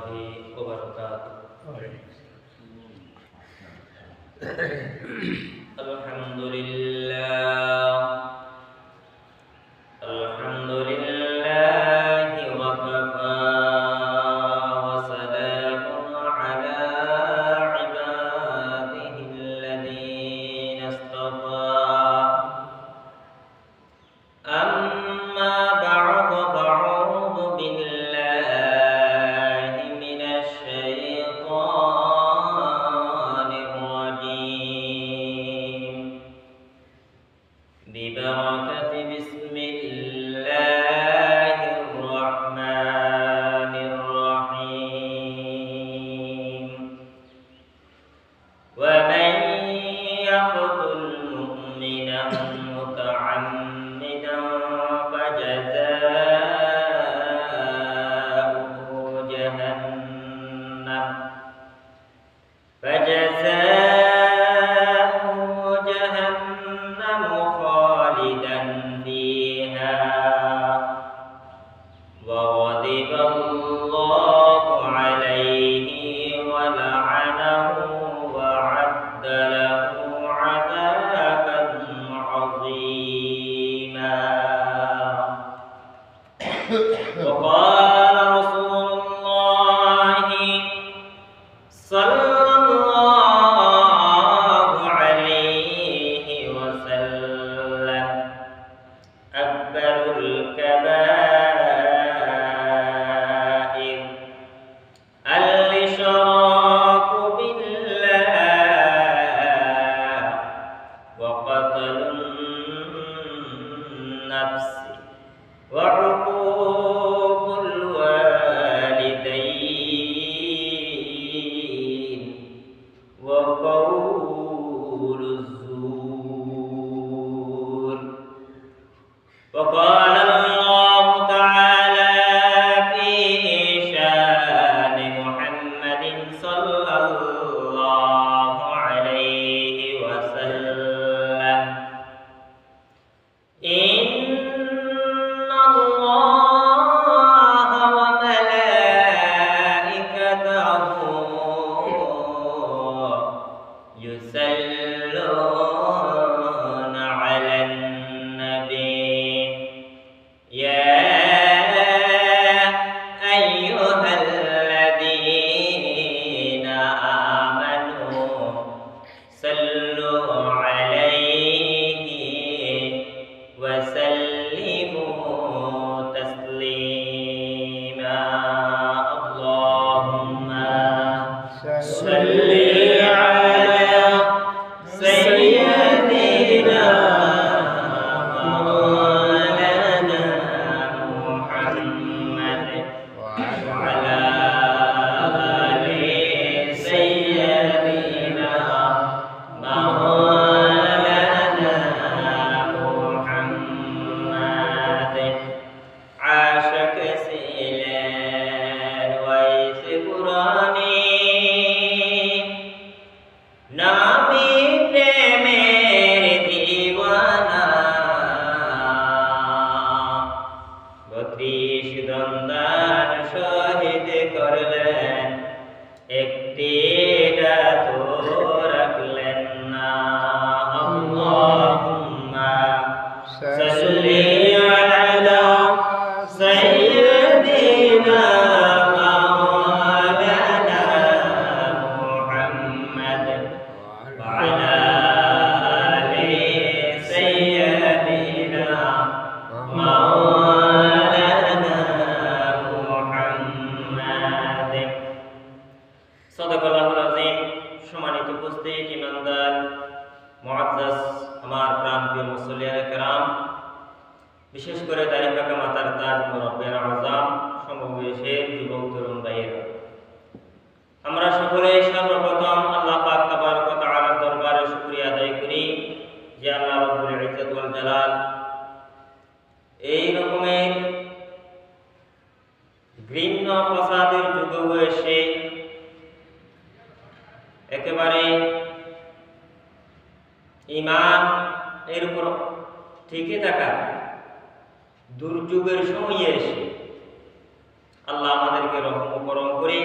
وبركاته. الحمد لله الحمد لله وكفى وسلام على عباده الذين اصطفى أما بعد فأعوذ بالله من الشيطان الرجيم ببركة بسم الله الرحمن الرحيم ومن يقتل مؤمنا متعمدا فجزاؤه جهنم خالدا فيها وغضب الله عليه ولعنه وأعد له عذابا عظيما. وقال رسول الله صلى الله عليه وسلم أكبر الكبائر الإشراك بالله وقتل النفس وعقوق الوالدين وقول الزور. وقال الله تعالى في شان محمد صلى الله عليه وسلم إن الله وملائكته يصلون على النبي يا أيها الذين آمنوا صلوا عليه وسلموا تسليما. اللهم صل على سيدنا مولانا محمد وعلى آل سيدنا مولانا محمد عاش كسيلا ويسكراني নামি প্রেমের দিওয়ানা ৩২ দন্দান শহীদ করলেন একটি ডাতো রাখলেন না। আল্লাহুম্মা সাল্লি আলা সাইয়্যিদিনা মাওলানা মুহাম্মদ وعلى آل سيدنا مولانا محمد. صدق الله العظيم. সম্মানিত উপস্থিত ইমানদার মুআজ্জাজ আমার প্রাণপ্রিয় মুসল্লিয়ানে কেরাম, বিশেষ করে দাঁড়িয়ে থাকা মাতার তাজ মুরব্বিয়ান আযম, সমবয়সের যুবক তরুণ ভাইয়েরা, আমরা সকলেই সর্বপ্রথম আল্লাহ পাক তাবারক ওয়া তাআলার দরবারে শুকরিয়া আদায় করি যে আল্লাহ রাব্বুল ইজ্জত ওয়াল জালাল এই রকমের ঘৃণ্য ফাসাদের যুগে এসে একেবারে ঈমান এর উপর টিকে থাকা দুর্যোগের সময়ে এসে আল্লাহ আমাদেরকে রহম করম করে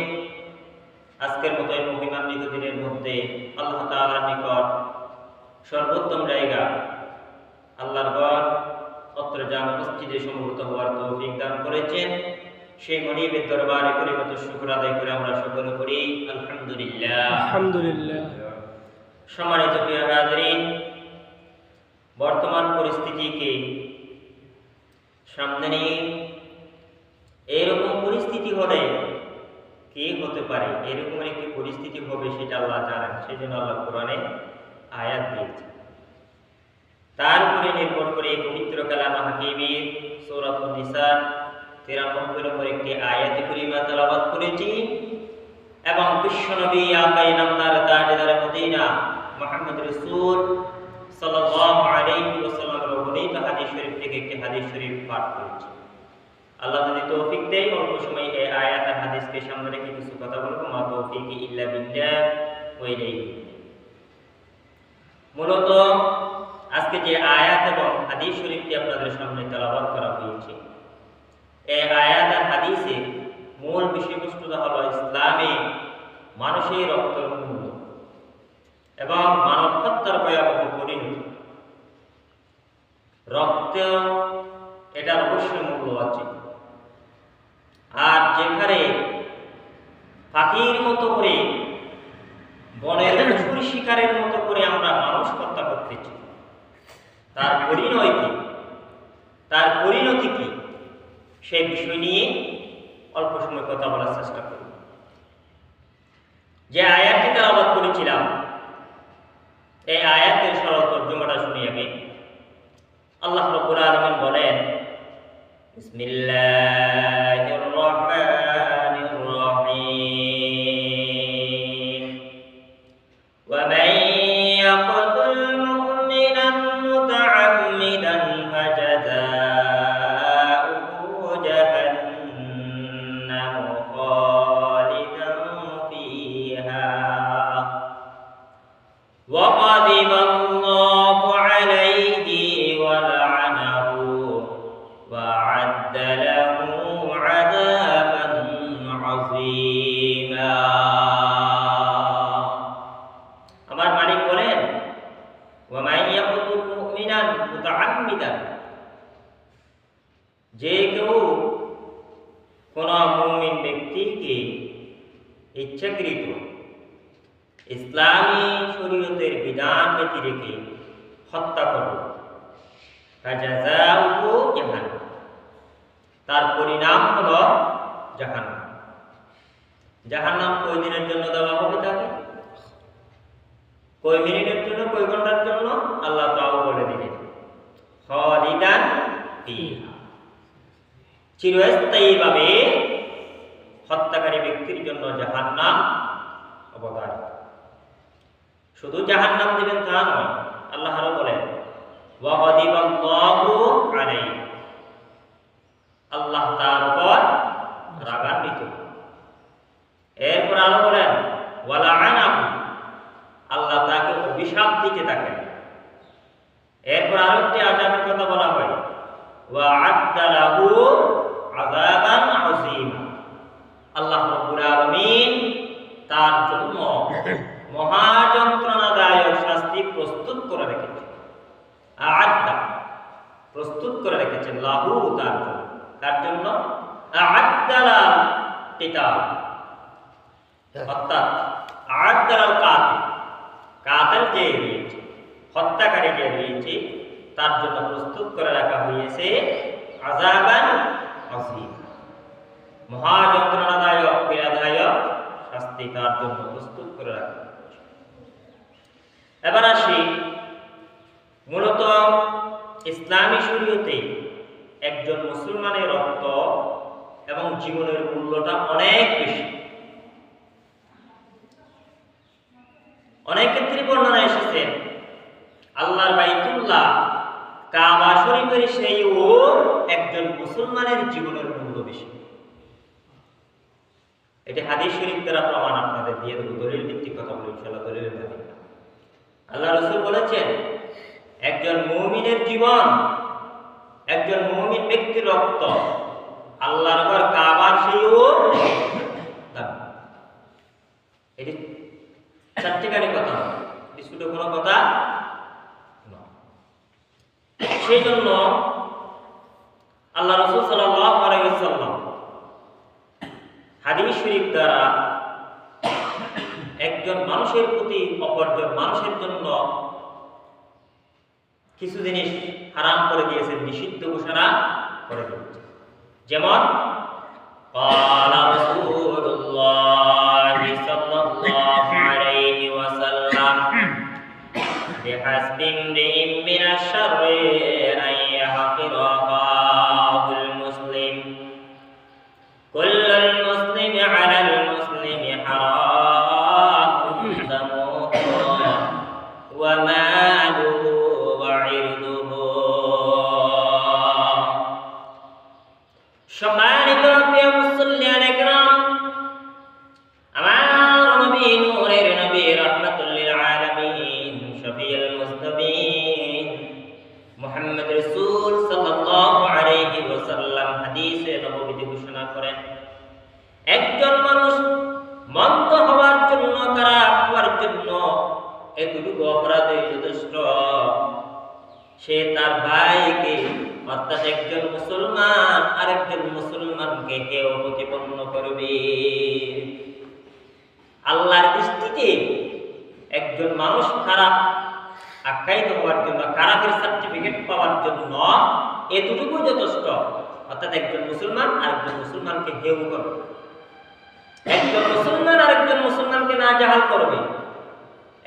আজকের মতো এই মহিমান্বিত দিনের মধ্যে আল্লাহ তাআলার নিকট সর্বোত্তম জায়গা আল্লাহর ঘর অত্র জামে মসজিদে সমবেত হওয়ার তৌফিক দান করেছেন। সেই মনিবের দরবারে পরিমত শুকর আদায় করে আমরা সকলে করি আলহামদুলিল্লাহ। আলহামদুলিল্লাহ। সম্মানিত প্রিয় হাজরিন, বর্তমান পরিস্থিতিকে সামনে নিয়ে এইরকম পরিস্থিতি হলে কে হতে পারে, এরকম একটি পরিস্থিতি হবে সেটা আল্লাহ জানেন। সেই জন্য আল্লাহ কোরআনে আয়াত দিয়েছে। তার উপরে নির্ভর করে পবিত্র কালামে হাকিমের সূরাতুন নিসা 93 নম্বর একটি আয়াত কারিমা তেলাওয়াত করেছি এবং বিশ্বনবী আকায়ে নামদার তাজদার মদিনা মুহাম্মদ রাসূল সাল্লাল্লাহু আলাইহি ওয়াসাল্লামের বর্ণিত হাদিস শরীফ থেকে একটি হাদিস শরীফ পাঠ করেছি। আল্লাহ যদি তৌফিক দেয় অল্প সময় এই আয়াত আর হাদিসকে সামনে রেখে কিছু কথা বলবো। মা তৌফিক ইল্লা বিল্লাহ ওয়া ইলাইহি। মূলত আজকে যে আয়াত এবং হাদিস শরীফটি আপনাদের সামনে তেলাওয়াত করা হয়েছে, এই আয়াত আর হাদিসে মূল বিষয়বস্তুটা হলো ইসলামে মানুষের রক্তের মূল্য এবং মানব হত্যার ভয়াবহ পরিণতি। রক্ত এটার অবশ্যই মূল্য আছে। আর যেখানে পাখির মতো করে বনের পশুর শিকারের মতো করে আমরা মানুষ হত্যা করতেছি, তার পরিণয় কি, তার পরিণতি কি, সেই বিষয় নিয়ে অল্প সময় কথা বলার চেষ্টা করি। যে আয়াতটি তেলাওয়াত করেছিলাম এই আয়াতের সরল তর্জমাটা শুনি আগে। আল্লাহ রাব্বুল আলামিন বলেন, বিসমিল্লাহির রাহমানির রাহিম, ওয়া মান ইয়াকতুল মুমিনান মুতাআম্মিদান ফাজাযাউহু জাহান্নামু খালিদান ফিহা ওয়া গাদিবা আল্লাহু আলাইহি ওয়া লা'নাহু ওয়া আ'আদ্দা লাহু আযাবান আযীমা। আমার মালিক বলেন, ওয়া মান ইয়াকতুল মুমিনান মুতাআম্মিদান, যে কেউ কোন মুমিন ব্যক্তিকে ইচ্ছাকৃত ইসলামী শরীয়তের বিধান ব্যতি রেখে হত্যা করবে, ফাজাযাউহু জাহান্নাম, তার পরিণাম হলো জাহান্নাম। জাহান্নাম কয় দিনের জন্য দেওয়া হবে তাকে, কয় মিনিটের জন্য, কয় ঘন্টার জন্য আল্লাহ তাও বলে দিলেন, খালিদান ফিহা, চিরস্থায়ীভাবে হত্যাকারী ব্যক্তির জন্য জাহান্নাম অবধারিত। শুধু জাহান্নাম দিবেন তা নয়, আল্লাহ আরো বলেন, ওয়া গাদিবাল্লাহু আলাইহি, আল্লাহ তার উপর রাগান্বিত। এরপর আরো বলেন, ওয়া লা'নাহু, আল্লাহ তাকে অভিশাপ দিতে থাকেন। এরপর আরেকটি আযাবের কথা বলা হয়, ওয়া আ'আদ্দা লাহু আযাবান আযীমা, আল্লাহ রাব্বুল আলামিন তার জন্য মহা যন্ত্রণাদায়ক শাস্তি প্রস্তুত করে রেখেছেন। আ'আদ্দা, প্রস্তুত করে রেখেছেন, লাহু, তার জন্য আ'আদ্দা লাল কিতাব, অর্থাৎ আ'আদ্দা লাল কাতিল, কাতিল যে রয়েছে, হত্যাকারী যে রয়েছে, তার জন্য প্রস্তুত করে রাখা হয়েছে আযাবান আযীম, মহা যন্ত্রণাদায়ক পীড়াদায়ক শাস্তি তার জন্য প্রস্তুত করে রাখা হয়েছে। এবার আসি, মূলত ইসলামী শরীয়তে একজন মুসলমানের রক্ত এবং জীবনের মূল্যটা অনেক বেশি। অনেক ক্ষেত্রে বর্ণনা এসেছে, আল্লাহর বাইতুল্লাহ কাবা শরীফের সেইও একজন মুসলমানের জীবনের মূল্য বেশি। এটি হাদিস শরীফ দ্বারা প্রমাণ আপনাদের দিয়ে দেবো, দলিল ভিত্তিক কথা বলি ইনশাআল্লাহ। দলিলের ভিত্তিক আল্লাহ রাসূল বলেছেন, একজন মুমিনের জীবন, একজন মুমিন ব্যক্তির রক্ত আল্লাহর ঘর কাবার সেইও দাম। এটি চারটিখানি কথা, ছোট কোনো কথা না। সেই জন্য আল্লাহ রাসূল সাল্লাল্লাহু আলাইহি ওয়াসাল্লাম হাদিস শরীফ দ্বারা একজন মানুষের প্রতি অপরজন মানুষের জন্য কিছু জিনিস হারাম করে দিয়েছেন, নিষিদ্ধ ঘোষণা করে দিয়েছেন। যেমন قال رسول الله صلى الله عليه وسلم بحسب امرئ من الشر أن يحقر أخاه المسلم كل المسلم على المسلم حرام دمه وماله وعرضه। সম্মানিত প্রিয় মুসল্লিয়ান একরাম, আমার নবী নূরের নবী রাহমাতুল লিল আলামিন শফিউল মুজতাবিন মুহাম্মদ রাসূল সাল্লাল্লাহু আলাইহি ওয়াসাল্লাম হাদিসে নববীতে ঘোষণা করেন, একজন মানুষ মন্দ হওয়ার জন্য, খারাপ হওয়ার জন্য এতটুকু অপরাধে যথেষ্ট। সে তার ভাইকে, অর্থাৎ একজন মুসলমান আরেকজন মুসলমানকে হেয় প্রতিপন্ন করবে। আল্লাহর দৃষ্টিতে একজন মানুষ খারাপ আখ্যায়িত হওয়ার জন্য, খারাপের সার্টিফিকেট পাওয়ার জন্য এতটুকু যথেষ্ট, অর্থাৎ একজন মুসলমান আরেকজন মুসলমানকে হেয় করবে, একজন মুসলমান আরেকজন মুসলমানকে নাজাহাল করবে,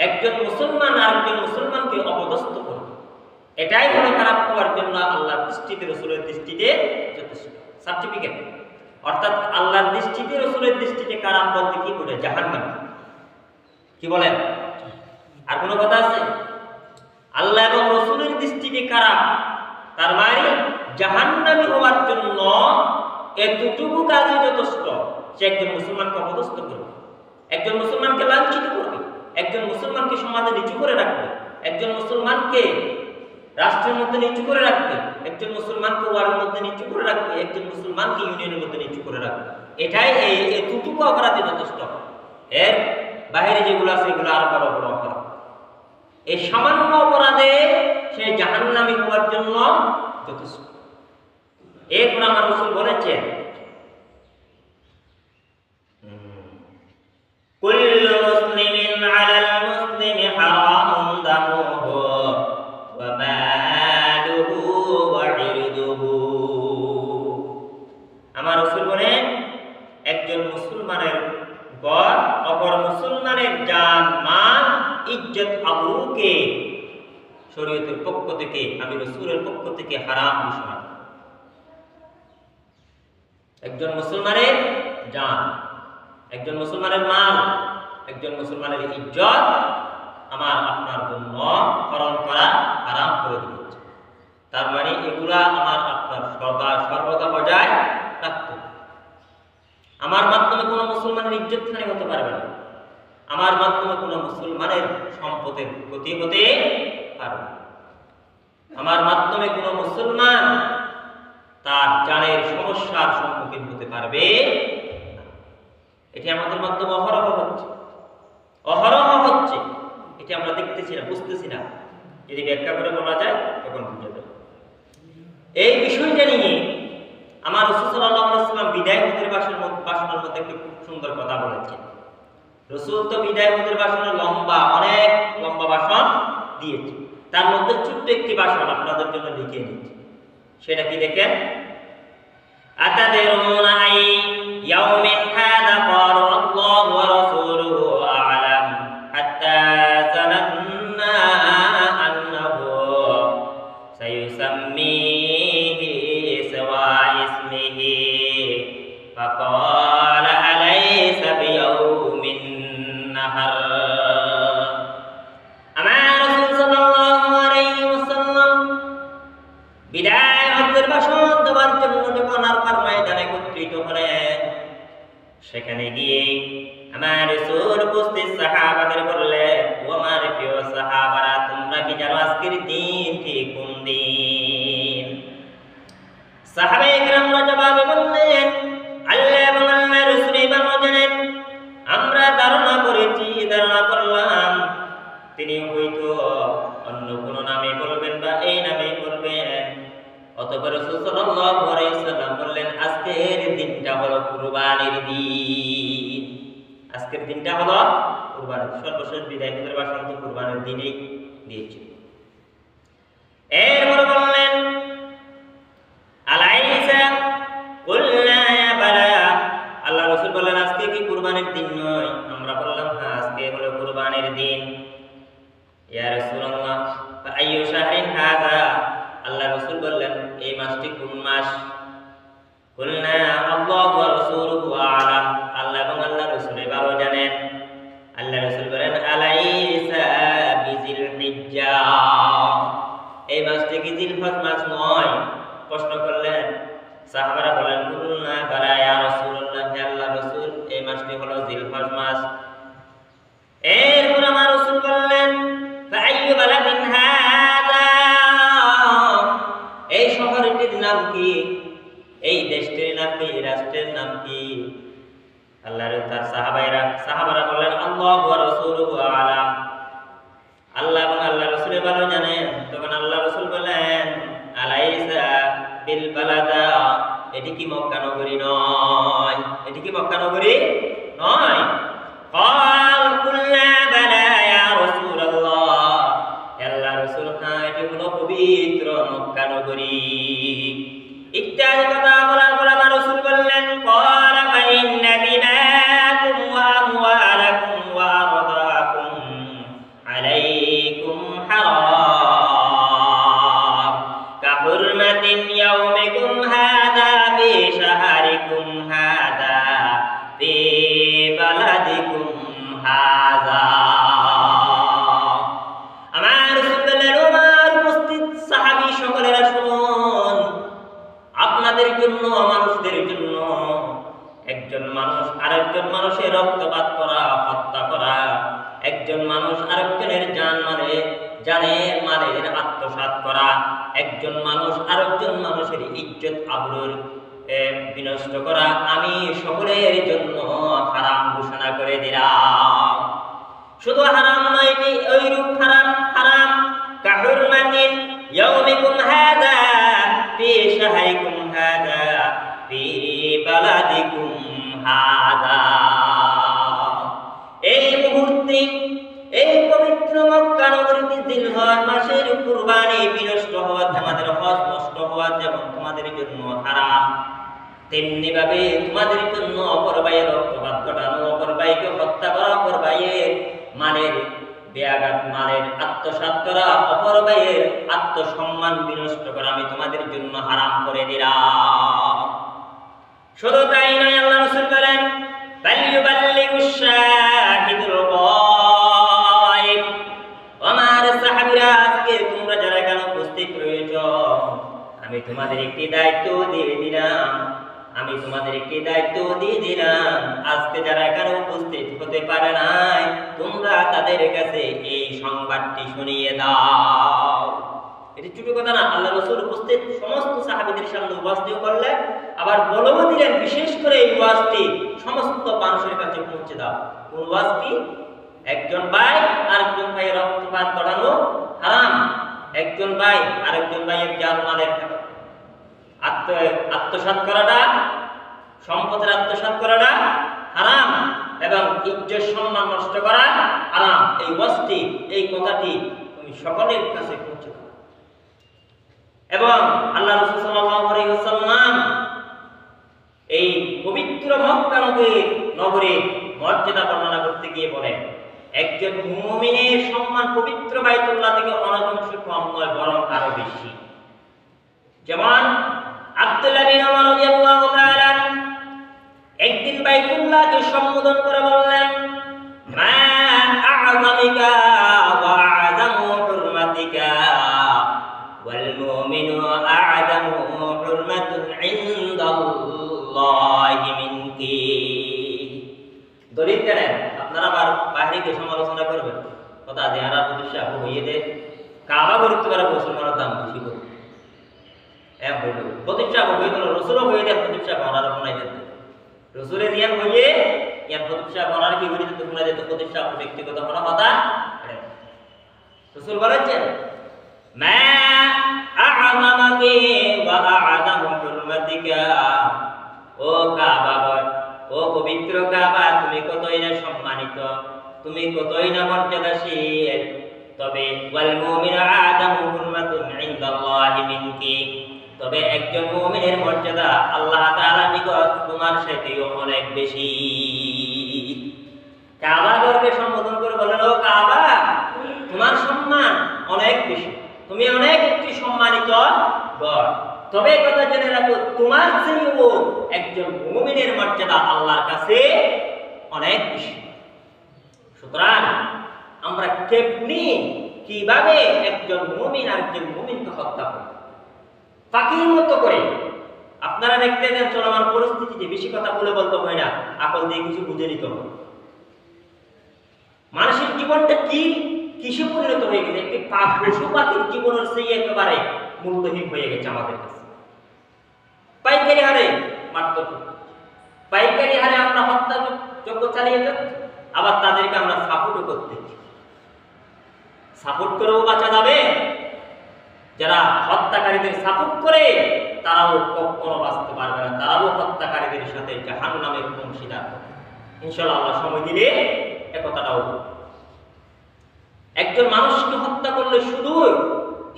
একজন মুসলমান আরেকজন মুসলমানকে অপদস্থ করবে। এটাই হলো খারাপ হওয়ার জন্য আল্লাহর দৃষ্টিতে, রাসূলের দৃষ্টিতে যথেষ্ট সার্টিফিকেট। অর্থাৎ আল্লাহর দৃষ্টিতে, রাসূলের দৃষ্টিতে খারাপ বলতে কি বলে? জাহান্নাম। কি বলেন? আর কোনো কথা আছে? আল্লাহ এবং রাসূলের দৃষ্টিতে খারাপ, তার মানে জাহান্নামী হওয়ার জন্য এতটুকু কাজই যথেষ্ট। সে একজন মুসলমানকে অপদস্থ করবে, একজন মুসলমানকে লাঞ্ছিত করবে, একজন মুসলমানকে সমাজে নিচু করে রাখবে, একজন মুসলমানকে রাষ্ট্রের মধ্যে নিচু করে রাখবে, একজন মুসলমানকে ওয়ার্ডের মধ্যে নিচু করে রাখবে, একজন মুসলমানকে ইউনিয়নের মধ্যে নিচু করে রাখবে। এটাই এতটুকু অপরাধে যথেষ্ট। এর বাইরে যেগুলো আছে এগুলো আরো বড় বড় অপরাধ। এই সামান্য অপরাধে সে জাহান্নামী হওয়ার জন্য যথেষ্ট। এরপর আমার রাসূল বলেছেন, কুল্লু মুসলিমিন আলাল মুসলিমি হারামুন দামুহু ওয়া মালুহু ওয়া ইরদুহু। আমার রাসূল বলেন, একজন মুসলমানের উপর অপর মুসলমানের জান, মান, ইজ্জত, আবরুকে শরীয়তের পক্ষ থেকে, আমি রাসূলের পক্ষ থেকে হারাম ঘোষণা। একজন মুসলমানের জান, একজন মুসলমানের মাল, একজন মুসলমানের ইজ্জত আমার আপনার জন্য হরণ করা হারাম করে দিয়েছে। তার মানে এগুলা আমার আপনার সর্বদা বজায় রাখতে। আমার মাধ্যমে কোনো মুসলমানের ইজ্জত হানি হতে পারবে না, আমার মাধ্যমে কোনো মুসলমানের সম্পদের ক্ষতি হতে পারবে না, আমার মাধ্যমে কোনো মুসলমান তার জানের সমস্যার সম্মুখীন হতে পারবে না। এটি আমাদের মাধ্যমে অহরহ হচ্ছে, অহরহ হচ্ছে। এটি আমরা দেখতেছি না, বুঝতেছি না। যদি ব্যাখ্যা করে বলা যায় তখন বুঝে যাবে। এই বিষয়টা নিয়ে আমার রাসূল সাল্লাল্লাহু আলাইহি ওয়াসাল্লাম বিদায় হজের ভাষণের মধ্যে একটি খুব সুন্দর কথা বলেছেন। রাসূল তো বিদায় হজের ভাষণে অনেক লম্বা ভাষণ দিয়েছে, তার মধ্যে ছোট্ট একটি ভাষণ আপনাদের জন্য লিখে নিয়েছি। সেটা কি দেখেন? আতাদরুনা আই ইয়াউমিন হাদা ক্বালা আল্লাহু ওয়া রাসূলুহু আ'লাম হাত্তা জানান্না আন্নাহু সায়ুসাম্মিহি সাওয়া ইসমিহি ফাকালা আলাইসা বিয়াউমিন নাহার। আমার রাসূল সাল্লাল্লাহু আলাইহি ওয়াসাল্লাম বিদায় হজের ভাষণ দেওয়ার জন্য যখন আরাফার ময়দানে একত্রিত হলেন, সেখানে গিয়ে আমার রাসূল উপস্থিত সাহাবাদের বললেন, ও আমার প্রিয় সাহাবারা, তোমরা কি জানো আজকের দিন ঠিক কোন দিন? সাহাবায়ে কেরামরা জবাবে বললেন, আল্লাহ এবং আল্লাহর রাসূলই ভালো জানেন। আমরা ধারণা করি আজকের দিনটা হলো কুরবানির সর্বশেষ বিদায় ঈদের বাসন্ত কুরবানির দিনেই দিয়েছিল। এরপর বললেন আলাইসা কুলনা বালা, আল্লাহ রাসূল বললেন আজকে কি কুরবানির দিন নয়? আমরা বললাম হ্যাঁ আজকে হলো কুরবানির দিন। ইয়া রাসূলুল্লাহ ফাআইয়ু শাহরিন হাযা, আল্লাহ রাসূল বললেন এই মাসটি কোন মাস? কুলনা আল্লাহু ওয়া রাসূলুহু আ'লাম, আল্লাহ এবং আল্লাহ রাসূল ভালো জানেন। আল্লাহ রাসূল বলেন আলাইসা বিজিল হিজ্জা, এই মাসটি কি জিলহজ মাস নয়? প্রশ্ন করলেন। সাহাবারা বলেন কুলনা বালা ইয়া রাসূলুল্লাহ, হে আল্লাহর রাসূল এই মাসটি হলো জিলহজ মাস। এরপর আমার রাসূল বললেন ফাআইয়ু বালাদিন হাযা, এই শহরটির নাম কি? এই দেশটির নাম কি? এই রাষ্ট্রের নাম কি? আল্লাহর তার সাহাবারা বললেন আল্লাহু ওয়া রাসূলুহু আ'লাম, আল্লাহ এবং আল্লাহর রাসূল ভালো জানেন। তখন আল্লাহ রাসূল বলেন আলাইসা বিল বালাদা, এটি কি মক্কা নগরী নয়? এটি কি মক্কা নগরী নয়? قال قلنا بلى يا رسول الله, আল্লাহ রাসূল হ্যাঁ এটি হলো পবিত্র মক্কা নগরী ইত্যাদি কথা বলার পর আমার রাসূল বললেন قال فإن دماءكم وأموالكم وأرضاكم عليكم حرام كحرمة يومكم هذا في شهركم هذا في بلدكم هذا। আমার রাসূল বললেন আমার উপস্থিত সাহাবী সকলেরা শুনুন, আপনাদের জন্য মানুষদের জন্য একজন মানুষ আরেকজন মানুষের রক্তপাত করা, হত্যা করা, একজন মানুষ আরেকজনের জানের মালের আত্মসাৎ করা, একজন মানুষ আরেকজন মানুষের ইজ্জত আবরুর বিনষ্ট করা আমি সকলের জন্য হারাম ঘোষণা করে দিলাম। শুধু হারাম নয়, এটি ওইরূপ হারাম কাহুরমাতিন ইয়াউমিকুম হাযা ফি শাহরিকুম হাযা ফি বালাদিকুম হাযা। এই মুহূর্তে এই পবিত্র মক্কা নগরীতে জিলহজ মাসের কুরবানি বিনষ্ট হওয়া, তোমাদের হজ নষ্ট হওয়া যেমন তোমাদের জন্য হারাম, তেমনি ভাবে তোমাদের জন্য অপর ভাইয়ের রক্তপাত ঘটানো, অপর ভাইকে হত্যা করা, অপর ভাইয়ের মালের বেয়াঘাত, মালের আত্মসাৎ করা, অপর ভাইয়ের আত্মসম্মান বিনষ্ট করা আমি তোমাদের জন্য হারাম করে দিলাম। শুধু তাই নয়, আল্লাহ রাসূল বলেন ফালইউবাল্লিগুশ শাহিদুল গায়ব, আমার সাহাবীরা আজকে তোমরা যারা এখানে উপস্থিত রয়েছো আমি তোমাদের একটি দায়িত্ব দিয়ে দিলাম, আজকে যারা এখানে উপস্থিত হতে পারে নাই তোমরা তাদের কাছে এই সংবাদটি শুনিয়ে দাও। এটি ছোট কথা না, আল্লাহ রাসূল উপস্থিত সমস্ত সাহাবীদের সামনে উপস্থিত করলেন, আবার বলেও দিলেন বিশেষ করে এই ওয়াজটি সমস্ত মানুষের কাছে পৌঁছে দাও। কোন ওয়াজটি? একজন ভাই আরেকজন ভাইয়ের রক্তপাত করানো হারাম, একজন ভাই আরেকজন ভাইয়ের জানমালের আত্মসাৎ করাটা, সম্পদের আত্মসাৎ করাটা হারাম, এবং ইজ্জত সম্মান নষ্ট করা হারাম। এই ওয়াজটি, এই কথাটি তুমি সকলের কাছে পৌঁছে দাও। এবং আল্লাহ রাসূল সাল্লাল্লাহু আলাইহি ওয়াসাল্লাম এই পবিত্র মক্কা নগরীর মর্যাদা বর্ণনা করতে গিয়ে বলেন একজন মুমিনের সম্মান পবিত্র বাইতুল্লাহ থেকে অনেকাংশ কম নয়, বরং আরো বেশি। যেমন আব্দুল্লাহ বিন ওমর রাদিয়াল্লাহু তাআলা একদিন বাইতুল্লাহকে সম্বোধন করে বললেন মা আ'যামিকা ওয়া আ'যামু হুরমাতিকা ওয়াল মুমিনু আ'যামু হুরমাতুন ইনদাল্লাহি মিনকি। দলিল দেন, আপনারা আবার বাহিনীকে সমালোচনা করবেন, কথা দেহারা প্রতিষ্ঠা হইয়ে দে কাবা করতে পারে মুসলমানের দাম বেশি করে প্রতিষ্ঠা হয়ে দিল, রসুলও হয়ে দেন প্রতিষ্ঠা করার বানাই যেত, রসুলে দিয়ান হইয়ে ইয়ান প্রতিষ্ঠা করার কি হয়ে যেত শোনা যেত, প্রতিষ্ঠা ব্যক্তিগত হওয়ার কথা। রসুল বলেছেন মা আ'যামাকি ওয়া আ'যামু হুরমাতিকা, ও কাবা, ও পবিত্র কাবা তুমি কতই জেনে সম্মানিত, তুমি কতই না মর্যাদাশীল, তবে ওয়াল মুমিনু আদামু হুরমাতুন ইনদাল্লাহি মিনকি, তবে একজন মুমিনের মর্যাদা আল্লাহ তাআলার নিকট তোমার সাথেও অনেক বেশি। কাবা ঘরকে সম্বোধন করে বলেন, ও কাবা, তোমার সম্মান অনেক বেশি, তুমি অনেক একটি সম্মানিত ঘর, তবে কথা জেনে রাখো তোমার চেয়েও একজন মুমিনের মর্যাদা আল্লাহর কাছে অনেক বেশি। সুতরাং আমরা কিভাবে একজন মুমিন আরেকজন মুমিনকে হত্যা করি? ফাঁকির মতো করে। আপনারা দেখতে দেন চলমান পরিস্থিতিতে বেশি কথা বলে বলতে হয় না, আকল দিয়ে কিছু বুঝে নিতে হবে। মানুষের জীবনটা কিসে পরিণত হয়ে গেছে? একটি পশু পাখির জীবনের চেয়ে একেবারে মূল্যহীন হয়ে গেছে আমাদের কাছে। পাইকারি হারে মারতে, পাইকারি হারে আমরা হত্যাযজ্ঞ চালিয়ে যাচ্ছি, আবার তাদেরকে আমরা সাপোর্টও করতেছি। সাপোর্ট করেও বাঁচা যাবে? যারা হত্যাকারীদের সাপোর্ট করে তারাও কখনো বাঁচতে পারবে না, তারাও হত্যাকারীদের সাথে জাহান্নামের অংশীদার হবে। ইনশাআল্লাহ আল্লাহ সময় দিলে একথাটাও। একজন মানুষকে হত্যা করলে শুধু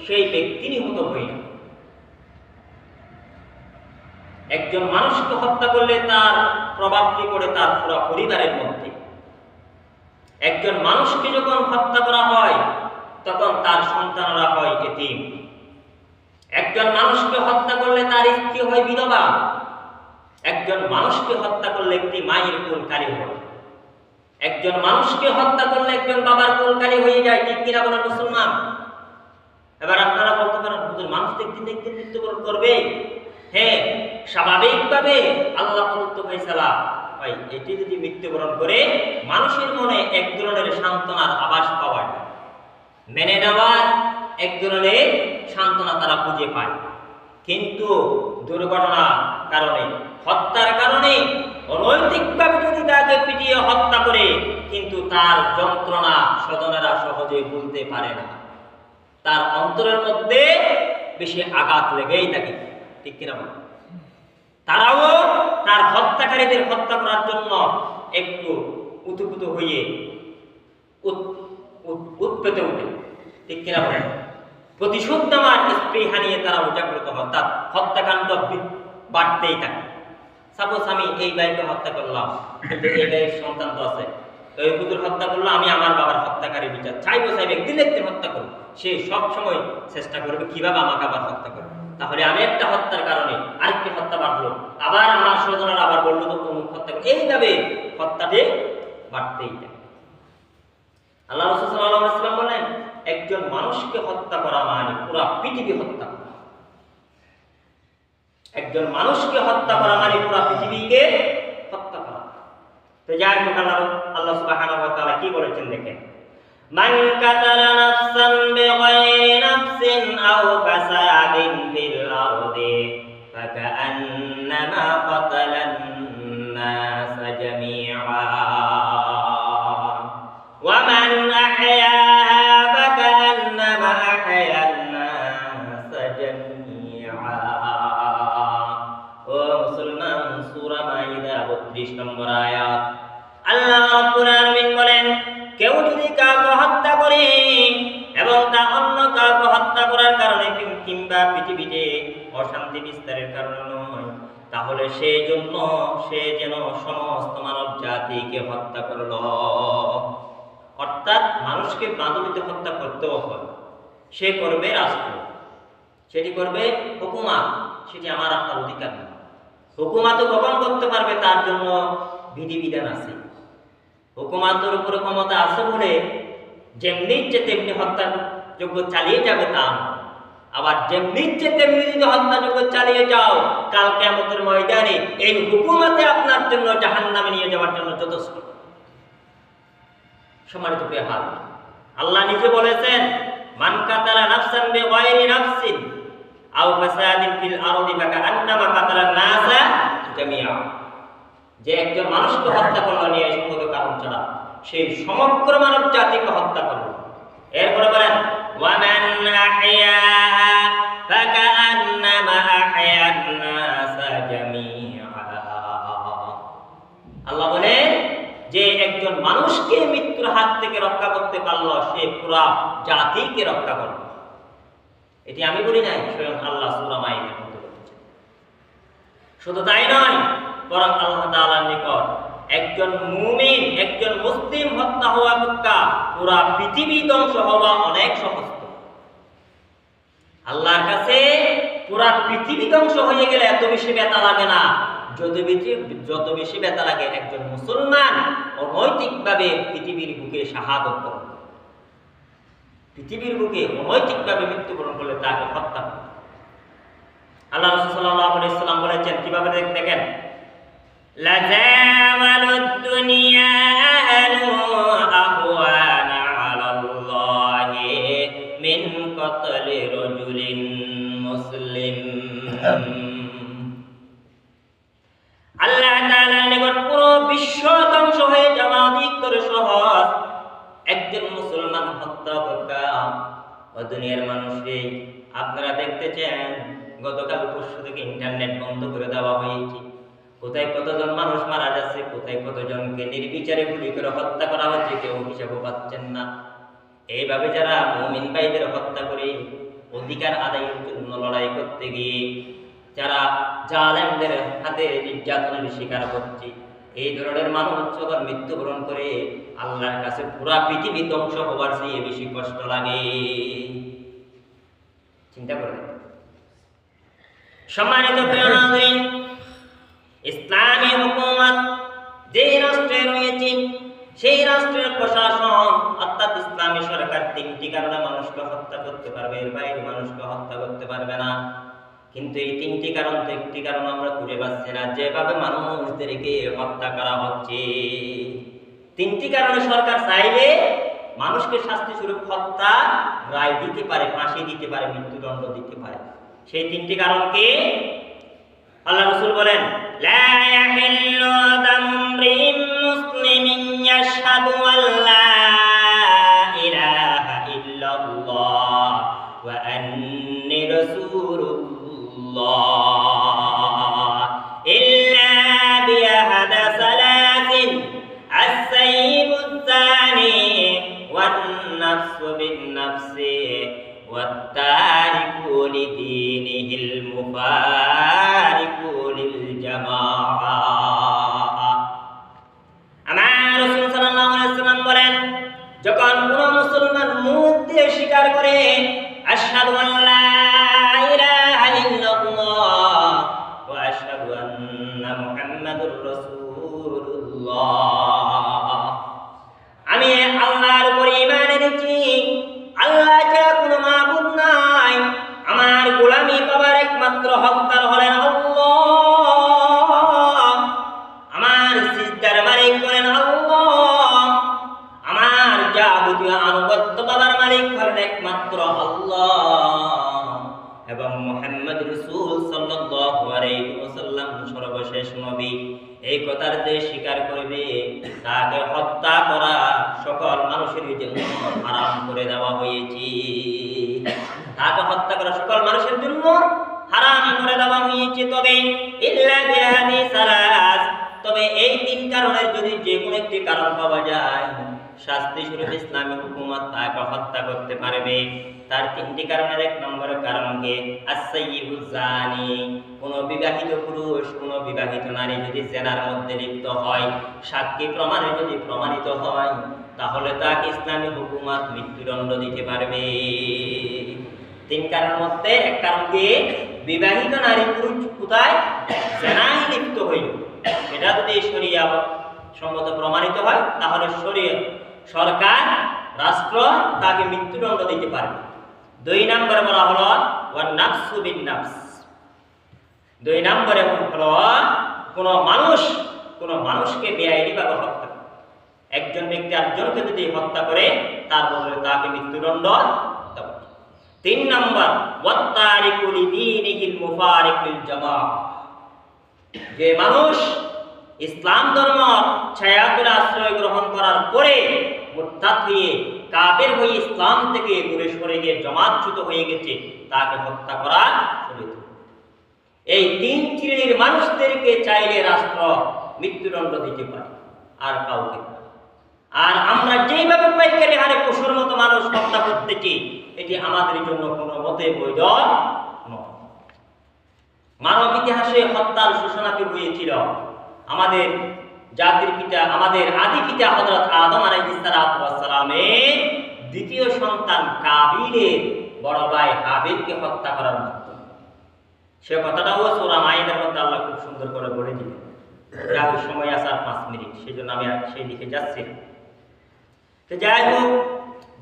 সেই ব্যক্তি নিহত হয় না, একজন মানুষকে হত্যা করলে তার প্রভাবটি পড়ে তার পুরো পরিবারের মধ্যে। একজন মানুষকে যখন হত্যা করা হয় তখন তার সন্তানরা হয় এতিম। একজন মানুষকে হত্যা করলে তার স্ত্রী হয় বিধবা। একজন মানুষকে হত্যা করলে একটি মায়ের কোলকালি হয়। একজন মানুষকে হত্যা করলে একজন বাবার কোলকালি হয়ে যায়। ঠিক কিনা বলেন মুসলমান? এবার আপনারা বলতে পারেন, হুজুর, মানুষ একদিন একদিন মৃত্যুবরণ করবে। হ্যাঁ, স্বাভাবিকভাবে আল্লাহ প্রদত্ত ফয়সালা ভাই, এটি যদি মৃত্যুবরণ করে মানুষের মনে এক ধরনের সান্ত্বনার আভাস পাওয়া যায়, মেনে নেওয়ার এক ধরনের সান্ত্বনা তারা খুঁজে পায়। কিন্তু দুর্ঘটনার কারণে, হত্যার কারণে, অনৈতিকভাবে যদি তাকে পিটিয়ে হত্যা করে, কিন্তু তার যন্ত্রণা স্বজনেরা সহজে ভুলতে পারে না, তার অন্তরের মধ্যে বেশি আঘাত লেগেই থাকে। ঠিক কিনা? তারাও তার হত্যাকারীদের হত্যা করার জন্য একটু উৎপুত হয়ে উৎপেতে উঠে। ঠিক কিনা বলেন? প্রতিশোধ নেওয়ার স্পৃহা নিয়ে তারা জাগ্রত হয়, তার হত্যাকাণ্ড বাড়তেই থাকে। সাপোজ আমি এই ভাইকে হত্যা করলাম, কিন্তু এই ভাইয়ের সন্তান তো আছে, এই হুজুর হত্যা করলো, আমি আমার বাবার হত্যাকারী বিচার চাইবো, একদিন একদিন হত্যা করবো। সে সব সময় চেষ্টা করবে কিভাবে আমাকে আবার হত্যা করবে। তাহলে আমি একটা হত্যার কারণে আরেকটি হত্যা বাড়লো, আবার আমার স্বজনেরা আবার বললো তো অমুক হত্যা করবে, এইভাবে হত্যাটি বাড়তেই থাকে। আল্লাহ রাসূল সাল্লাল্লাহু আলাইহি ওয়াসাল্লাম বলেন, একজন মানুষকে হত্যা করা মানে পুরো পৃথিবী হত্যা করা। একজন মানুষকে হত্যা করা মানে পুরো পৃথিবীকে হত্যা করা। তো যাই হোক, আল্লাহ সুবহানাহু ওয়া তাআলা কি বলেছেন দেখেন, মান কাতালা নাফসান বিগাইরি নাফসিন আও ফাসাদিন ফিল আরদি ফাকাআন্নামা কাতালান নাস জামিআ ওয়া মান আহইয়াহা ফাকাআন্নামা আহয়ান নাস জামিআ। ও মুসলমান, সূরা মাইদা 32 নম্বর আয়াত। আল্লাহ রাব্বুল আলামিন বলেন, কেউ যদি কাউকে হত্যা করে এবং তা অন্য কাউকে হত্যা করার কারণে কিংবা পৃথিবীতে অশান্তি বিস্তারের কারণে নয়, তাহলে সে যেন সমস্ত মানব জাতিকে হত্যা করল। অর্থাৎ মানুষকে মানবীতে হত্যা করতেও হয়। সে করবে রাষ্ট্র, সেটি করবে হুকুমত, সেটি আমার আপনার অধিকার না। হুকুমত কখন করতে পারবে তার জন্য বিধিবিধান আছে। হুকুমাতের উপরে ক্ষমতা আছে বলে যেমনি ইচ্ছে তেমনি হত্যাযজ্ঞ চালিয়ে যাবে তা, আবার যেমনি ইচ্ছে তেমনি যদি হত্যাযজ্ঞ চালিয়ে যাও, কাল কিয়ামতের ময়দানে এই হুকুমতে আপনার জন্য জাহান্নামে নিয়ে যাওয়ার জন্য যথেষ্ট। সম্মানিত প্রিয় হাত, আল্লাহ নিজে বলেছেন, মান কাতালা নাফসান বিগাইরি নাফসিন আও ফাসাদিন ফিল আরদি ফাকাআন্নামা কাতালান নাসা জামিআ। যে একজন মানুষকে হত্যা করলো নিয়ে সঙ্গত কারণ ছাড়া, সেই সমগ্র মানব জাতিকে হত্যা করলো। এরপরে বলেন, ওয়া মান আহইয়াহা ফাকাআন্নামা আহয়ান নাসা জামিআ। আল্লাহ বলেন যে একজন মানুষকে মৃত্যুর হাত থেকে রক্ষা করতে পারলো, সে পুরা জাতিকে রক্ষা করল। এটি আমি বলি নাই, স্বয়ং আল্লাহ সূরা মাইদার মধ্যে বলেছেন। শুধু তাই নয়, বরং আল্লাহ তাআলার নিকট একজন মুমিন, একজন মুসলিম হত্যা হওয়া অপেক্ষা পুরা পৃথিবী ধ্বংস হওয়া অনেক সহজ। আল্লাহর কাছে পুরা পৃথিবী ধ্বংস হয়ে গেলে এত বেশি ব্যথা লাগে না, যত বেশি ব্যথা লাগে একজন মুসলমান অনৈতিকভাবে পৃথিবীর বুকে শাহাদত করে, পৃথিবীর বুকে অনৈতিকভাবে মৃত্যুবরণ করলে তাকে হত্যা করে। আল্লাহ রাসূল সাল্লাল্লাহু আলাইহি ওয়াসাল্লাম বলেছেন, কিভাবে দেখেন, লাযাওয়ালুদ দুনিয়া আহলু আহওয়ানা আলাল্লাহি মিন কতলি রাজুলিন মুসলিম। আল্লাহ তাআলার নিকট পুরো বিশ্ব ধ্বংস হয়ে যাওয়া অধিকতর সহজ একজন মুসলমান হত্যা করা। ও দুনিয়ার মানুষকে আপনারা দেখতেছেন, গতকাল পরশু থেকে ইন্টারনেট বন্ধ করে দেওয়া হয়েছে। কোথায় কতজন মানুষ মারা যাচ্ছে, কোথায় কতজনকে নির্বিচারে গুলি করে হত্যা করা হচ্ছে, কেউ হিসাবও পাচ্ছেন না। এইভাবে যারা মুমিন ভাইদের হত্যা করে অধিকার আদায়ের জন্য লড়াই করতে গিয়ে যারা জালেমদের হাতে নির্যাতনের শিকার হচ্ছে, এই ধরনের মানুষ যখন মৃত্যুবরণ করে আল্লাহর কাছে পুরা পৃথিবী ধ্বংস হওয়ার চেয়ে বেশি কষ্ট লাগে। চিন্তা করে সম্মানিত প্রিয় নাযরিন, ইসলামী হুকুমত যে রাষ্ট্রে রয়েছে, সেই রাষ্ট্রের প্রশাসন অর্থাৎ ইসলামী সরকার তিনটি কারণে মানুষকে হত্যা করতে পারবে, এর বাইরে মানুষকে হত্যা করতে পারবে না। কিন্তু এই তিনটি কারণ তো একটি কারণ আমরা খুঁজে পাচ্ছি না, যেভাবে মানুষদেরকে হত্যা করা হচ্ছে। তিনটি কারণে সরকার চাইলে মানুষকে শাস্তি স্বরূপ হত্যা রায় দিতে পারে, ফাঁসি দিতে পারে, মৃত্যুদণ্ড দিতে পারে। সেই তিনটি কারণ কি? আল্লাহ রাসূল বলেন, লা ইয়াহিল্লু দামু ইমরিইন মুসলিমিন ইয়াশহাদু আল্লা ইলাহা ইল্লাল্লাহ ওয়া আন্নী রাসূলুল্লাহ ইল্লা বিআহাদা সালাসিন আস-সাইয়িবুজ জানি ওয়ান নাফসু বিন নাফসি ওয়াত তারিকু লিদীনিহিল মুফারিকু লিল জামাআ। আমার রাসূল সাল্লাল্লাহু আলাইহি ওয়াসাল্লাম বলেন, যখন কোন মুসলমান মুখ দিয়ে স্বীকার করে আশহাদু আল্লা ইলাহা ইল্লাল্লাহ ওয়া আশহাদু আন্না মুহাম্মাদুর রাসূলুল্লাহ, আমি আল্লাহর উপর ঈমান এনেছি, আল্লাহ ছাড়া কোনো মাবুদ নাই, আমার গোলামি পাবার একমাত্র হকদার হলেন আল্লাহ, আমার সিজদার মালিক হলেন আল্লাহ, আমার যাবতীয় আনুগত্য পাবার মালিক হলেন একমাত্র আল্লাহ, এবং মুহাম্মদ রাসূল সাল্লাল্লাহু আলাইহি ওয়াসাল্লাম সর্বশেষ নবী। এই কথার যে স্বীকার করবে তাকে হত্যা করা সকল মানুষের জন্য হারাম করে দেওয়া হয়েছে। তাকে হত্যা করা সকল মানুষের জন্য হারাম করে দেওয়া হয়েছে। তবে ইল্লা বিহাদি সালাস, তবে এই তিন কারণের যদি যে কোনো একটি কারণ পাওয়া যায়, শাস্তি স্বরূপ ইসলামী হুকুমত তাকে হত্যা করতে পারবে। তার তিনটি কারণের এক নম্বরের কারণকে আস-সাইয়িবুজ জানি, কোন বিবাহিত পুরুষ কোন বিবাহিত নারী যদি জেনার মধ্যে লিপ্ত হয়, সাক্ষী প্রমাণে যদি প্রমাণিত হয়, তাহলে তাকে ইসলামী হুকুমত মৃত্যুদণ্ড দিতে পারবে। তিন কারণের মধ্যে এক কারণকে বিবাহিত নারী পুরুষ কোথায় জেনায় লিপ্ত হইল, এটা যদি শরিয়া সম্মত প্রমাণিত হয়, তাহলে শরিয়া সরকার রাষ্ট্র তাকে মৃত্যুদণ্ড দিতে পারবে। দুই নম্বরে বলা হলো ওয়ান নাফসু বিন নাফস, দুই নম্বরে হলো কোন মানুষকে বেআইনিভাবে হত্যা, একজন ব্যক্তি আরেকজনকে যদি হত্যা করে তার বদলে তাকে মৃত্যুদণ্ড দেওয়া। তিন নম্বর ওয়াত তারিকু লিদীনিহিল মুফারিক লিল জামাআ, যে মানুষ ইসলাম ধর্ম ছায়াতলে আশ্রয় গ্রহণ করার পরে মুরতাদ হয়ে কাফের হয়ে ইসলাম থেকে দূরে সরে গিয়ে জামাতচ্যুত হয়ে গেছে, তাকে হত্যা করা শরীয়ত। এই তিন শ্রেণীর মানুষদেরকে চাইলে রাষ্ট্র মৃত্যুদণ্ড দিতে পারে, আর কাউকে। কেটে হারে পশুর মতো মানুষ হত্যা করতেছি, এটি আমাদের জন্য কোনো মতে বৈধ নয়। মানব ইতিহাসে হত্যার সূচনাকে হয়েছিল আমাদের জাতির পিতা, আমাদের আদি পিতা হযরত আদম আলাইহিস সালামের দ্বিতীয় সন্তান কাবিলের বড় ভাই হাবিলকে হত্যা করার মাধ্যমে। সে কথাটাও সূরা মাইদার মধ্যে আল্লাহ খুব সুন্দর করে বলে দিলেন। যা ওই সময় আছে আর 5 মিনিট, সেজন্য আমি আর সেই দিকে যাচ্ছি না। তো যাই হোক,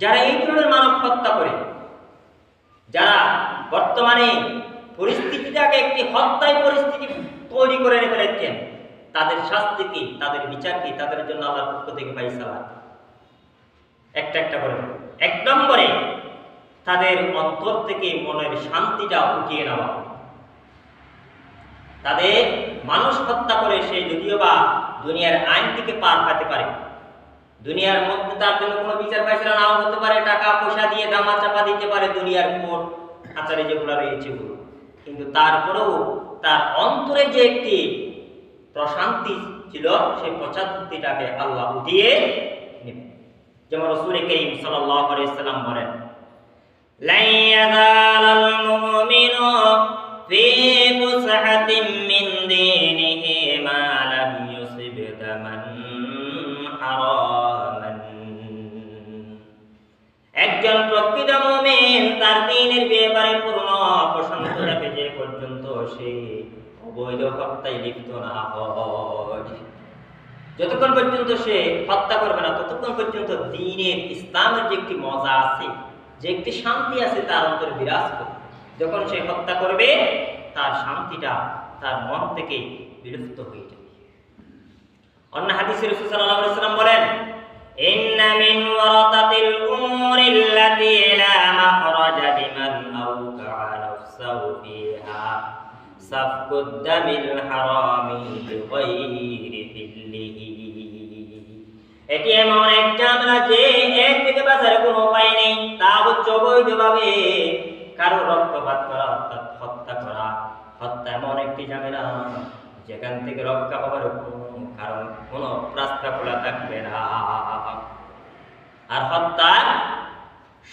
যারা এই ধরনের মানব হত্যা করে, যারা বর্তমানে পরিস্থিতিটাকে একটি হত্যায় পরিস্থিতি তৈরি করে ফেলেছেন, তাদের শাস্তি কি, তাদের বিচার কি, তাদের জন্য আল্লাহর পক্ষ থেকে ফায়সালা একটা একটা করে। 1 নম্বরে তাদের অন্তর থেকে মনের শান্তিটা উঠিয়ে নেওয়া। তাদের মানুষ হত্যা করে সে যদিও বা দুনিয়ার আইন থেকে পার পেতে পারে, দুনিয়ার মধ্যে তার জন্য কোনো বিচার ফায়সালা নাও হতে পারে, টাকা পয়সা দিয়ে দামা চাপা দিতে পারে দুনিয়ার কোর্ট আচারে যেগুলো রয়েছে, কিন্তু তারপরেও তার অন্তরে যে একটি প্রশান্তি ছিল, সেই প্রশান্তিটাকে আল্লাহ উঠিয়ে নেবে। যেমন রাসূল করিম সাল্লাল্লাহু আলাইহি ওয়াসাল্লাম বলেন, লা ইয়াযালাল মুমিনু ফি ফুসহাতিন মিন দীনিহি মা লাম ইউসিব দামান হারামান। একজন প্রকৃত মুমিন তার দ্বীনের ব্যাপারে পূর্ণ প্রশান্ত থাকে যে পর্যন্ত সে অবৈধ হত্যায় লিপ্ত না হয়। যতক্ষণ পর্যন্ত সে হত্যা করবে না, ততক্ষণ পর্যন্ত দ্বীনের ইসলামের যে একটি মজা আছে, যে একটি শান্তি আছে, তার অন্তরে বিরাজ করবে। যখন সে হত্যা করবে, তার শান্তিটা তার মন থেকে বিলুপ্ত হয়ে যাবে। অন্য হাদিসে রাসূল সাল্লাল্লাহু আলাইহি ওয়াসাল্লাম বলেন, ইন্না মিন ওয়ারাতাতিল উমুরিল্লাতী লা মাখরাজা লিমান আওকাআ নাফসাহু ফিহা সাফকুদ দামিল হারামি বিগাইরি হিল্লিহি। এটি এমন এক ঝামেলা যে এর থেকে বাঁচার কোনো উপায় নেই, তা হচ্ছে অবৈধভাবে কারো রক্তপাত করা, অর্থাৎ হত্যা করা। হত্যা এমন একটি ঝামেলা যেখান থেকে রক্ষা পাবার কারণ কোনো রাস্তা খোলা থাকবে না। আর হত্যা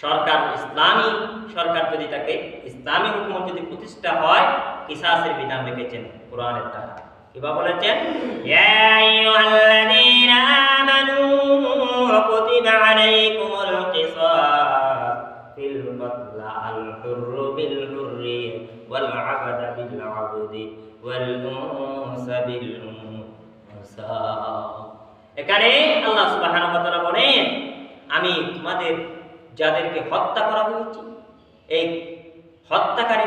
সরকার, ইসলামী সরকার যদি থাকে, ইসলামী হুকুমত যদি প্রতিষ্ঠা হয়, কিসাসের বিধান রেখেছেন কোরআনের দ্বারা। কিবা বলেছেন, ইয়া আইয়ুহাল্লাযীনা আমানু কুতিবা আলাইকুমুল কিসাস ফিল কতল আল হুররু বিল হুররি ওয়াল আবদা বিল আবদি ওয়াল উনসা বিল উনসা। এখানে আল্লাহ সুবহানাহু ওয়া তাআলা বলেন, আমি তোমাদের যাদেরকে হত্যা করা হয়েছে, এই হত্যাকারী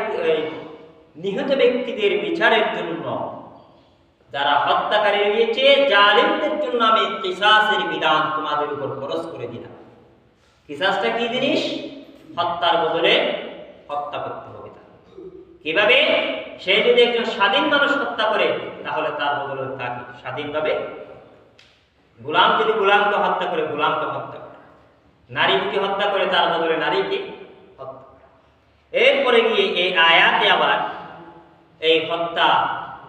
নিহত ব্যক্তিদের বিচারের জন্য, যারা হত্যাকারী রয়েছে জালিমদের জন্য আমি কিসাসের বিধান তোমাদের উপর খরচ করে দিলাম। কিসাসটা কি জিনিস? হত্যার বদলে হত্যা করতে হবে। কিভাবে? সে যদি একজন স্বাধীন মানুষ হত্যা করে, তাহলে তার বদলে তাকে স্বাধীনভাবে, গোলাম যদি গোলামকে হত্যা করে, গোলামকে হত্যা করে, নারীকে হত্যা করে, তার বদলে নারীকে হত্যা। এরপরে গিয়ে এই আয়াতে আবার এই হত্যা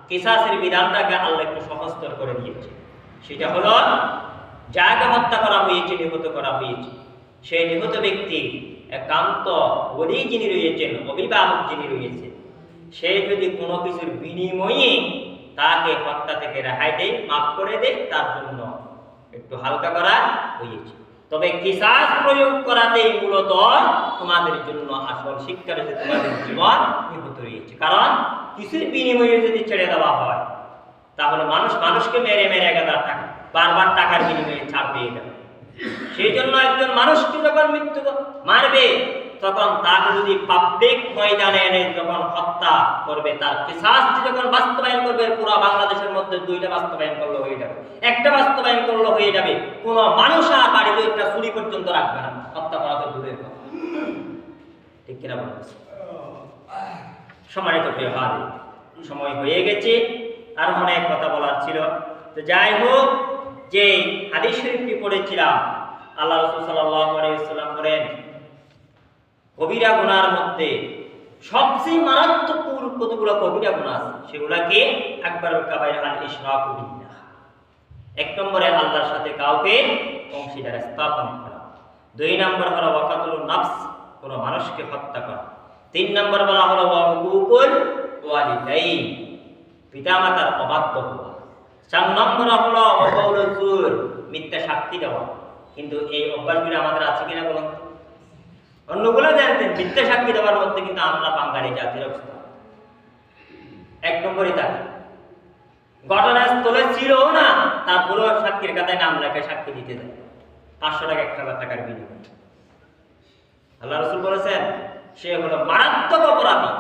কিসাসের বিধানটাকে আল্লাহ একটু সহজতর করে দিয়েছে। সেটা হলো, যাকে হত্যা করা হয়েছে, নিহত করা হয়েছে, সেই নিহত ব্যক্তি একান্ত ওলি যিনি রয়েছেন, অভিভাবক যিনি রয়েছে, সে যদি কোনো কিছুর বিনিময়ে তাকে হত্যা থেকে রেহাই দেয়, মাফ করে দেয়, তার জন্য একটু হালকা করা হয়েছে। তবে কিসাস প্রয়োগ করাতেই মূলত তোমাদের জন্য আসল শিক্ষা রয়েছে, তোমাদের জীবন নিহত রয়েছে। কারণ কিছুর বিনিময়ে যদি ছেড়ে দেওয়া হয়, তাহলে মানুষ মানুষকে মেরে মেরে বারবার টাকার বিনিময়ে ছাড় পেয়ে যাবে। সেই জন্য একজন মানুষকে যখন মৃত্যু মারবে, তখন তাকে যদি পাবলিক ময়দানে এনে যখন হত্যা করবে, তার কিসাসটি যখন বাস্তবায়ন করবে, পুরো বাংলাদেশের মধ্যে 2টা বাস্তবায়ন করলে হয়ে যাবে, একটা বাস্তবায়ন করলে হয়ে যাবে। কোন মানুষ আর বাড়িতে একটা ছুরি পর্যন্ত রাখবে না, হত্যা করা তো দূরের কথা। ঠিক কিনা বলুন? সম্মানিত প্রিয় ভাই, সময় হয়ে গেছে, আর অনেক কথা বলার ছিল। তো যাই হোক, যে হাদিস শরীফটি পড়েছিলাম, আল্লাহ রাসূল সাল্লাল্লাহু আলাইহি ওয়াসাল্লাম বলেন, কবিরা গুনার মধ্যে সবচেয়ে মারাত্মক কতগুলো কবিরা গুনাহ আছে, সেগুলাকে আকবারুল কাবাইর আল ইশরাকু বিল্লাহ। 1 নম্বরে আল্লাহর সাথে কাউকে অংশীদার স্থাপন করা। 2 নম্বর হলো ওয়াকাতুলুন নাফস, কোনো মানুষকে হত্যা করা। 3 নম্বর বলা হলো ওয়াকুকুল ওয়ালিদাইন, পিতামাতার অবাধ্য হওয়া। 4 নম্বর হলো ওয়াকাউলুল জুর, মিথ্যা সাক্ষী দেওয়া। কিন্তু এই অভ্যাসগুলো আমাদের আছে কিনা বলুন? অন্যগুলো জানতেন, মিথ্যা সাক্ষী দেওয়ার মধ্যে কিন্তু আমরা বাঙালি জাতির অবস্থা 1 নম্বরই থাকে। ঘটনাস্থলে ছিল না, তারপরেও সাক্ষীর কাতায় নাম লেখা সাক্ষী দিতে দেয় 500 টাকা 1000 টাকার বিনিময়ে। আল্লাহ রাসূল বলেছেন সে হলো মারাত্মক অপরাধী।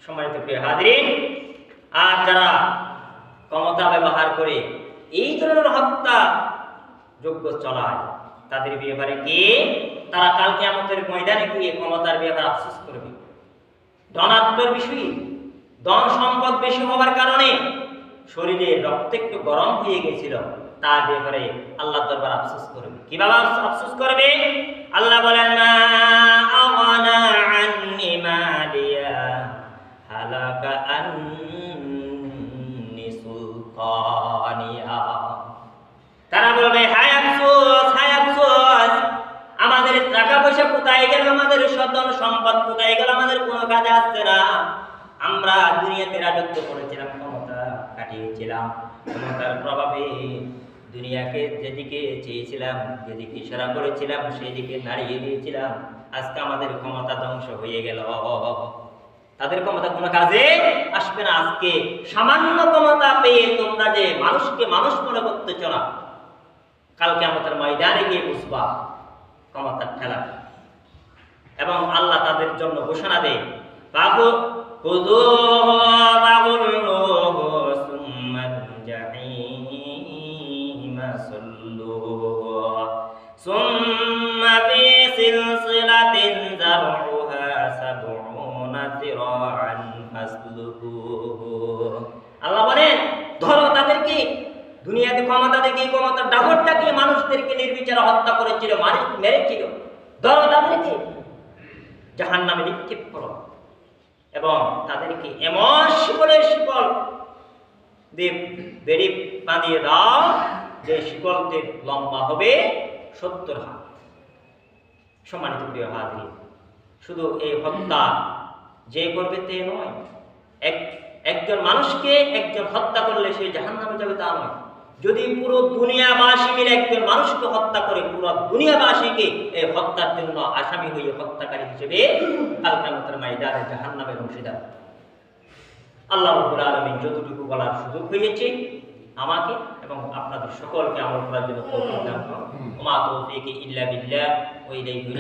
সম্মানিত প্রিয় হাজিরিন, আর যারা ক্ষমতা ব্যবহার করে এই ধরনের হত্যা যোগ্য চলায় তাদের ব্যাপারে কি তারা কাল কিয়ামতের ময়দানে গিয়ে ক্ষমতার ব্যাপারে আফসোস করবে। ধনাত্মের বিষয়ে ধন সম্পদ বেশি হওয়ার কারণে শরীরে রক্ত একটু গরম হয়ে গেছিল, তার ব্যাপারে আল্লাহর দরবার আফসোস করবে। কিভাবে আফসোস করবে? আল্লাহ বলেন মা আওয়ানা আন্নি মালিয়া হালাকা আন্নি সুলতানিয়া। তারা বলবে হায় আফসোস, হায় আফসোস, আমাদের টাকা পয়সা কোথায় গেল, আমাদের ধন সম্পদ কোথায় গেল, আমাদের কোনো কাজে আসছে না। আমরা দুনিয়াতে রাজত্ব করেছিলাম, ক্ষমতা কাটিয়েছিলাম, ক্ষমতার প্রভাবে দুনিয়াকে যেদিকে চেয়েছিলাম, যেদিকে ইশারা করেছিলাম সেদিকে নাড়িয়ে দিয়েছিলাম। আজকে আমাদের ক্ষমতা ধ্বংস হয়ে গেল। তাদের ক্ষমতা কোনো কাজে আসবে না। আজকে সামান্য ক্ষমতা পেয়ে তোমরা যে মানুষকে মানুষ মনে করতেছ না, কালকে আমাদের ময়দানে গিয়ে বুঝবা ক্ষমতার খেলা। এবং আল্লাহ তাদের জন্য ঘোষণা দেয় বাবু আল্লাহ বলেন ধরো তাদেরকে, দুনিয়াতে ক্ষমতা দেখে ক্ষমতার ডাগরটাকে মানুষদেরকে নির্বিচারে হত্যা করেছিল, মানুষ মেরেছিল, ধরো তাদেরকে জাহান্নামে নিক্ষেপ করো এবং তাদেরকে এমন শিকলের শিকল দিয়ে বেড়ি বাঁধিয়ে দাও যে শিকলটির লম্বা হবে 70 হাত। সম্মানিত প্রিয় হাজির, শুধু এই হত্যা যে করবে তে নয়, একজন মানুষকে একজন হত্যা করলে সে জাহান্নামে যাবে তা নয়। যদি পুরো দুনিয়াবাসী মিলে একজন মানুষকে হত্যা করে, পুরো দুনিয়াবাসীকে এই হত্যার জন্য আসামি হয়ে হত্যাকারী হিসেবে কাল কিয়ামতের ময়দানে জাহান্নামের অংশীদার। আল্লাহ রাব্বুল আলামিন যতটুকু বলার সুযোগ হয়েছে আমাকে এবং আপনাদের সকলকে আমল করার জন্য তৌফিক দান করুন। ওয়া মা তৌফিকি ইল্লা বিল্লাহ ওয়া ইলাইহি